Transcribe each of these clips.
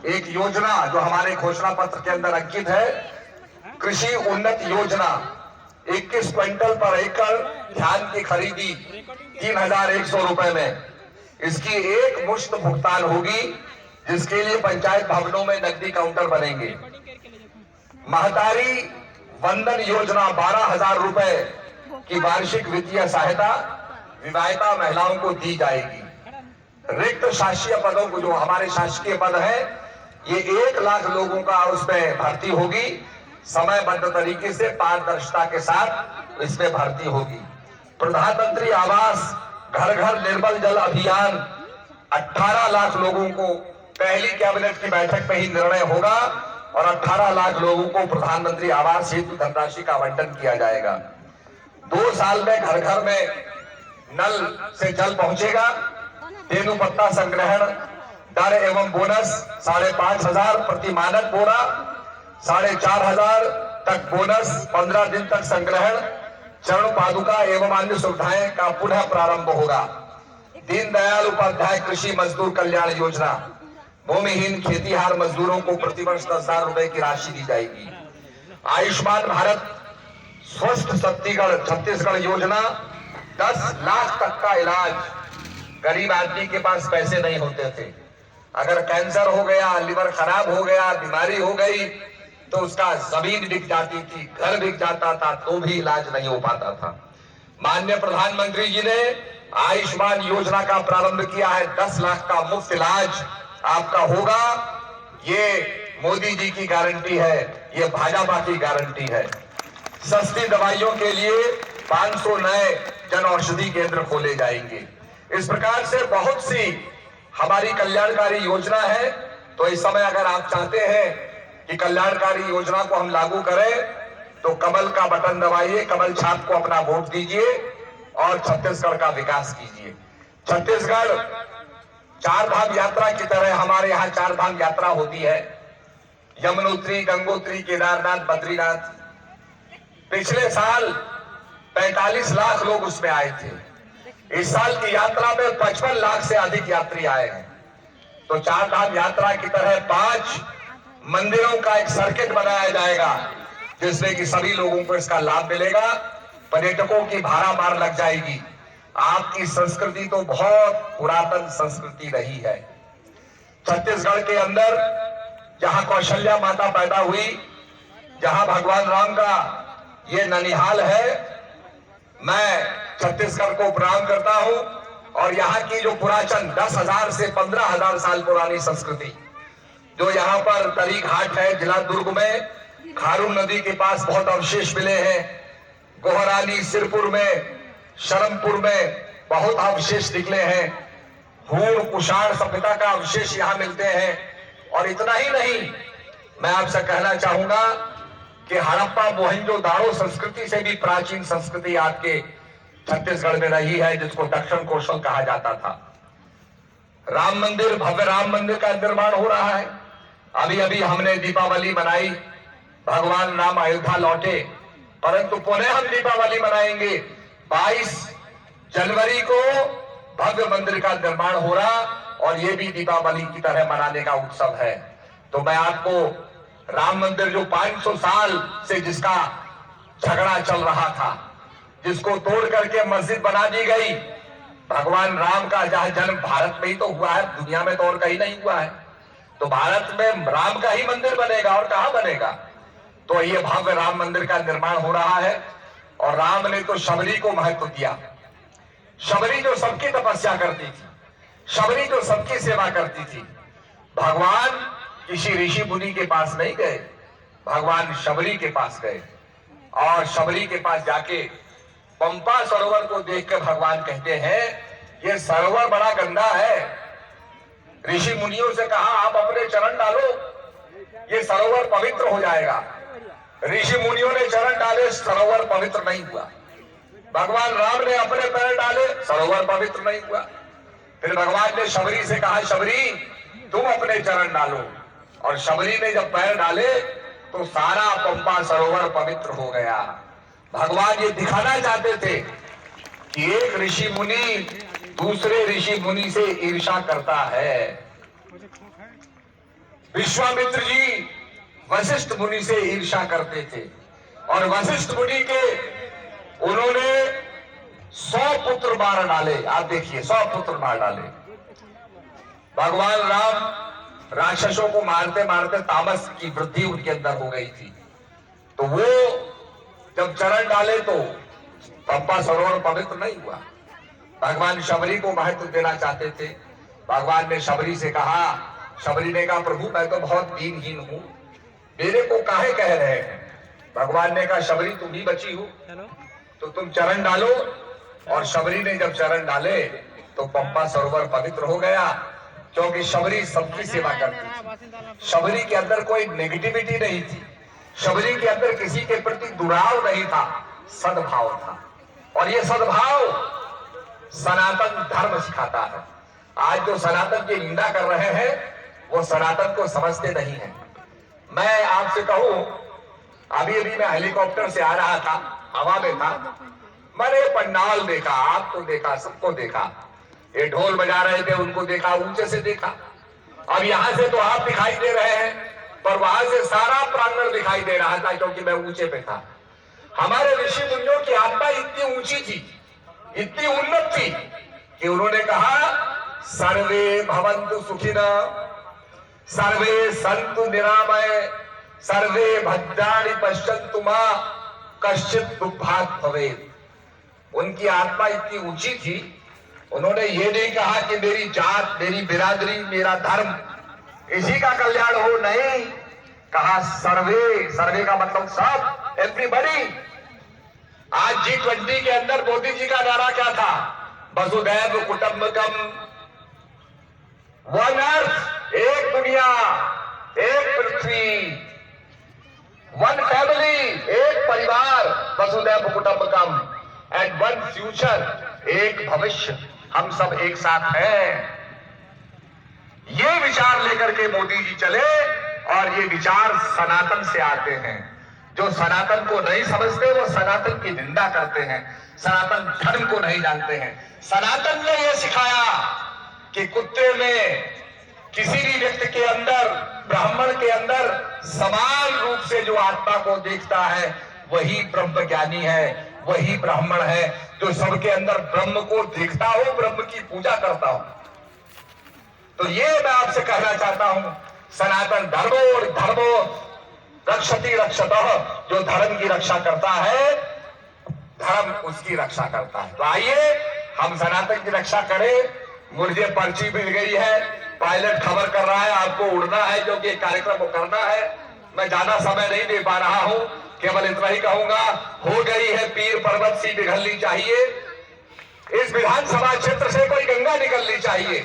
एक योजना जो हमारे घोषणा पत्र के अंदर अंकित है, कृषि उन्नत योजना, 21 क्विंटल पर एकड़ धान की खरीदी 3100 रुपए में, इसकी एक मुश्त भुगतान होगी, जिसके लिए पंचायत भवनों में नकदी काउंटर बनेंगे। महतारी वंदन योजना 12,000 रुपए की वार्षिक वित्तीय सहायता विवाहिता महिलाओं को दी जाएगी। रिक्त शासकीय पदों को, जो हमारे शासकीय पद है, ये 1 लाख लोगों का उसमें भर्ती होगी, समयबद्ध तरीके से पारदर्शिता के साथ इसमें भर्ती होगी। प्रधानमंत्री आवास घर घर निर्मल जल अभियान 18 लाख लोगों को पहली कैबिनेट की बैठक में ही निर्णय होगा और 18 लाख लोगों को प्रधानमंत्री आवास हेतु धनराशि का आवंटन किया जाएगा। 2 साल में घर घर में नल से जल पहुंचेगा। तेंदुपत्ता संग्रहण दर एवं बोनस 5,500 प्रति मानक बोरा, 4,500 तक बोनस, 15 दिन तक संग्रहण, चरण पादुका एवं अन्य सुविधाएं का पुनः प्रारंभ होगा। दीनदयाल उपाध्याय कृषि मजदूर कल्याण योजना, भूमिहीन खेतीहार मजदूरों को प्रतिवर्ष 10,000 रुपए की राशि दी जाएगी। आयुष्मान भारत स्वस्थ छत्तीसगढ़ योजना, 10 लाख तक का इलाज। गरीब आदमी के पास पैसे नहीं होते थे, अगर कैंसर हो गया, लिवर खराब हो गया, बीमारी हो गई, तो उसका जमीन बिक जाती थी, घर बिक जाता था, तो भी इलाज नहीं हो पाता था। माननीय प्रधानमंत्री जी ने आयुष्मान योजना का प्रारंभ किया है। 10 लाख का मुफ्त इलाज आपका होगा। ये मोदी जी की गारंटी है, ये भाजपा की गारंटी है। सस्ती दवाइयों के लिए 500 नए जन औषधि केंद्र खोले जाएंगे। इस प्रकार से बहुत सी हमारी कल्याणकारी योजना है। तो इस समय अगर आप चाहते हैं कि कल्याणकारी योजना को हम लागू करें, तो कमल का बटन दबाइए, कमल छाप को अपना वोट दीजिए और छत्तीसगढ़ का विकास कीजिए। छत्तीसगढ़ 4 धाम यात्रा की तरह हमारे यहाँ 4 धाम यात्रा होती है, यमुनोत्री, गंगोत्री, केदारनाथ, बद्रीनाथ। पिछले साल 45 लाख लोग उसमें आए थे। इस साल की यात्रा में 55 लाख से अधिक यात्री आए हैं। तो 4 धाम यात्रा की तरह 5 मंदिरों का एक सर्किट बनाया जाएगा, जिसमें कि सभी लोगों को इसका लाभ मिलेगा। पर्यटकों की भारामार लग जाएगी। आपकी संस्कृति तो बहुत पुरातन संस्कृति रही है। छत्तीसगढ़ के अंदर जहां कौशल्या माता पैदा हुई, जहां भगवान राम का ये ननिहाल है, मैं छत्तीसगढ़ को प्रणाम करता हूं। और यहाँ की जो पुरातन 10,000 से 15,000 साल पुरानी संस्कृति, जो यहाँ पर तरी घाट है जिला दुर्ग में, खारून नदी के पास बहुत अवशेष मिले हैं। गोहरानी, सिरपुर में, शरमपुर में बहुत अवशेष निकले हैं। हूण कुषाण सभ्यता का अवशेष यहाँ मिलते हैं। और इतना ही नहीं, मैं आपसे कहना चाहूंगा कि हड़प्पा मोहनजोदाड़ो संस्कृति से भी प्राचीन संस्कृति आपके छत्तीसगढ़ में रही है, जिसको दक्षिण कौशल कहा जाता था। राम मंदिर, भव्य राम मंदिर का निर्माण हो रहा है। अभी अभी हमने दीपावली मनाई, भगवान राम अयोध्या लौटे, परंतु पुनः हम दीपावली मनाएंगे। 22 जनवरी को भव्य मंदिर का निर्माण हो रहा और ये भी दीपावली की तरह मनाने का उत्सव है। तो मैं आपको राम मंदिर, जो 500 साल से जिसका झगड़ा चल रहा था, जिसको तोड़ करके मस्जिद बना दी गई, भगवान राम का जहां जन्म भारत में ही तो हुआ है, दुनिया में तो और कहीं नहीं हुआ है। तो भारत में राम का ही मंदिर बनेगा और कहां बनेगा। तो ये भव्य राम मंदिर का निर्माण हो रहा है। और राम ने तो शबरी को महत्व दिया। शबरी जो सबकी तपस्या करती थी, शबरी जो सबकी सेवा करती थी, भगवान किसी ऋषि मुनि के पास नहीं गए, भगवान शबरी के पास गए। और शबरी के पास जाके पंपा सरोवर को देखकर भगवान कहते हैं, ये सरोवर बड़ा गंदा है। ऋषि मुनियों से कहा, आप अपने चरण डालो, ये सरोवर पवित्र हो जाएगा। ऋषि मुनियों ने चरण डाले, सरोवर पवित्र नहीं हुआ। भगवान राम ने अपने पैर डाले, सरोवर पवित्र नहीं हुआ। फिर भगवान ने शबरी से कहा, शबरी तुम अपने चरण डालो। और शबरी ने जब पैर डाले तो सारा पंपा सरोवर पवित्र हो गया। भगवान ये दिखाना चाहते थे कि एक ऋषि मुनि दूसरे ऋषि मुनि से ईर्ष्या करता है। विश्वामित्र जी वशिष्ठ मुनि से ईर्ष्या करते थे और वशिष्ठ मुनि के उन्होंने 100 पुत्र मार डाले। आप देखिए 100 पुत्र मार डाले। भगवान राम राक्षसों को मारते मारते तामस की वृद्धि उनके अंदर हो गई थी, तो वो जब चरण डाले तो पंपा सरोवर पवित्र नहीं हुआ। भगवान शबरी को महत्व देना चाहते थे। भगवान ने शबरी से कहा, शबरी ने कहा प्रभु मैं तो बहुत दीनहीन हूं, मेरे को काहे कह रहे हैं। भगवान ने कहा शबरी तुम ही बची हो तो तुम चरण डालो। और शबरी ने जब चरण डाले तो पंपा सरोवर पवित्र हो गया, क्योंकि शबरी सबकी सेवा करती थी। शबरी के अंदर कोई नेगेटिविटी नहीं थी, शबरी के अंदर किसी के प्रति दुराव नहीं था, सद्भाव था। और ये सद्भाव सनातन धर्म सिखाता है। आज जो सनातन की निंदा कर रहे हैं वो सनातन को समझते नहीं है। मैं आपसे कहूं, अभी अभी मैं हेलीकॉप्टर से आ रहा था, हवा में था, मैंने पंडाल देखा, आपको देखा, सबको देखा। ये ढोल बजा रहे थे उनको देखा, ऊंचे से देखा। अब यहां से तो आप दिखाई दे रहे हैं, पर वहां से सारा प्रांगण दिखाई दे रहा था, क्योंकि मैं ऊंचे पे था। हमारे ऋषि मुनियों की आत्मा इतनी ऊंची थी, इतनी उन्नत थी कि उन्होंने कहा सर्वे भवन्तु सुखिनः, सर्वे सन्तु निरामय, सर्वे भद्राणि पश्यन्तु मा कश्चित् दुःखात् भवेत्। उनकी आत्मा इतनी ऊंची थी, उन्होंने ये नहीं कहा कि मेरी जात, मेरी बिरादरी, मेरा धर्म, इसी का कल्याण हो, नहीं कहा सर्वे। सर्वे का मतलब सब, एवरीबॉडी। आज G20 के अंदर मोदी जी का नारा क्या था? वसुधैव कुटुंबकम, वन अर्थ, एक दुनिया, एक पृथ्वी, वन फैमिली, एक परिवार, वसुधैव कुटुंबकम, एंड वन फ्यूचर, एक भविष्य, हम सब एक साथ हैं। ये विचार लेकर के मोदी जी चले, और ये विचार सनातन से आते हैं। जो सनातन को नहीं समझते वो सनातन की निंदा करते हैं, सनातन धर्म को नहीं जानते हैं। सनातन ने यह सिखाया कि कुत्ते में किसी भी व्यक्ति के अंदर, ब्राह्मण के अंदर समान रूप से जो आत्मा को देखता है वही ब्रह्म ज्ञानी है, वही ब्राह्मण है। जो सबके अंदर ब्रह्म को देखता हो, ब्रह्म की पूजा करता हो। तो ये मैं आपसे कहना चाहता हूं, सनातन धर्मो रक्षति रक्षतः, जो धर्म की रक्षा करता है धर्म उसकी रक्षा करता है। तो आइए हम सनातन की रक्षा करें। मुझे पर्ची मिल गई है, पायलट खबर कर रहा है आपको उड़ना है, जो कि कार्यक्रम को करना है। मैं ज्यादा समय नहीं दे पा रहा हूं, केवल इतना ही कहूंगा, हो गई है पीर पर्वत सी पिघलनी चाहिए। इस विधानसभा क्षेत्र से कोई गंगा निकलनी चाहिए।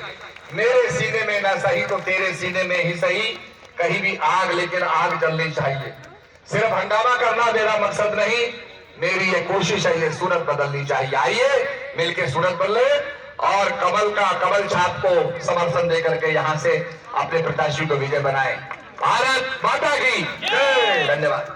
मेरे सीने में न सही तो तेरे सीने में ही सही, कहीं भी आग, लेकिन आग जलनी चाहिए। सिर्फ हंगामा करना मेरा मकसद नहीं, मेरी ये कोशिश है, ये सूरत बदलनी चाहिए। आइए मिलके सूरत बदले और कमल छाप को समर्थन देकर के यहां से अपने प्रत्याशी को विजय बनाए। भारत माता की जय। धन्यवाद।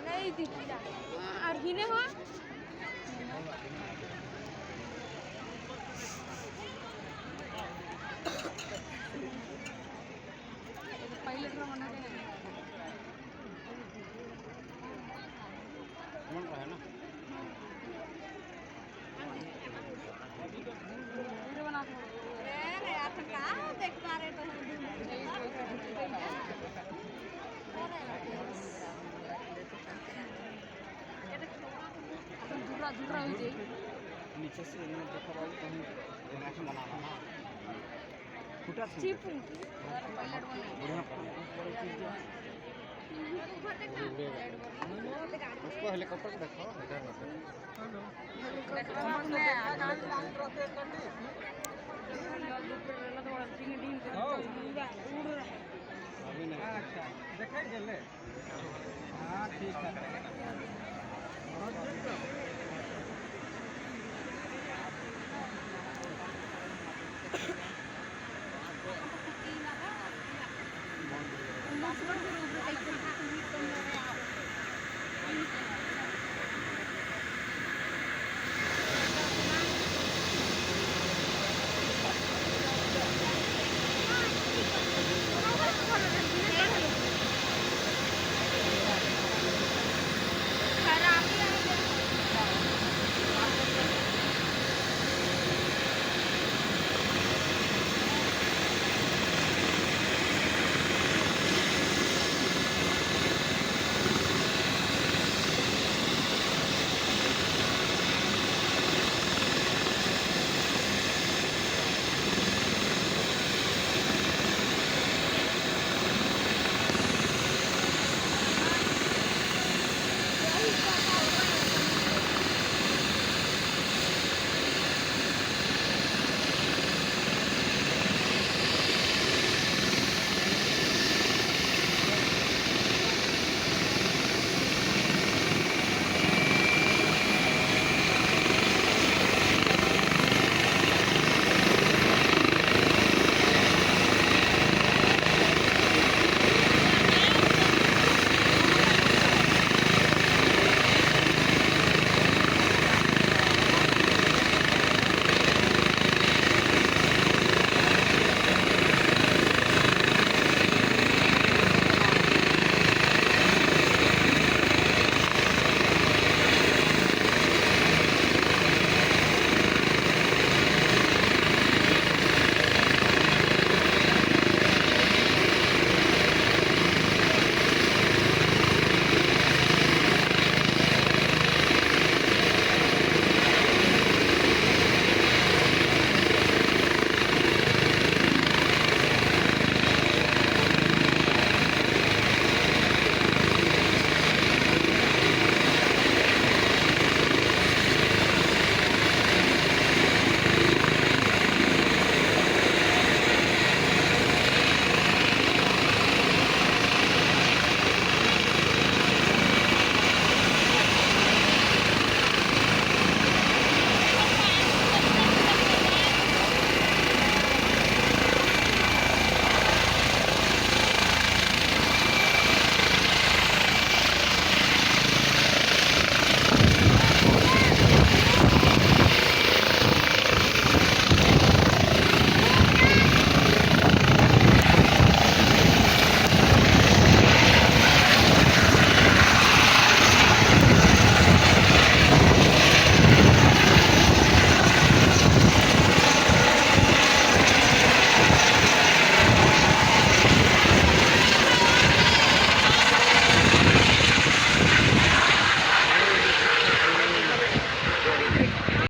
नहीं दिखता और हिने हो पहले तो मना के मन है ना वीडियो बना रे आप का देख पा रहे तो दूसरा हो जाए नीचे से देखो कहीं बनाके बनाना ना फुटा चिप पायलट बने उसको हेलीकॉप्टर को देखो ठीक है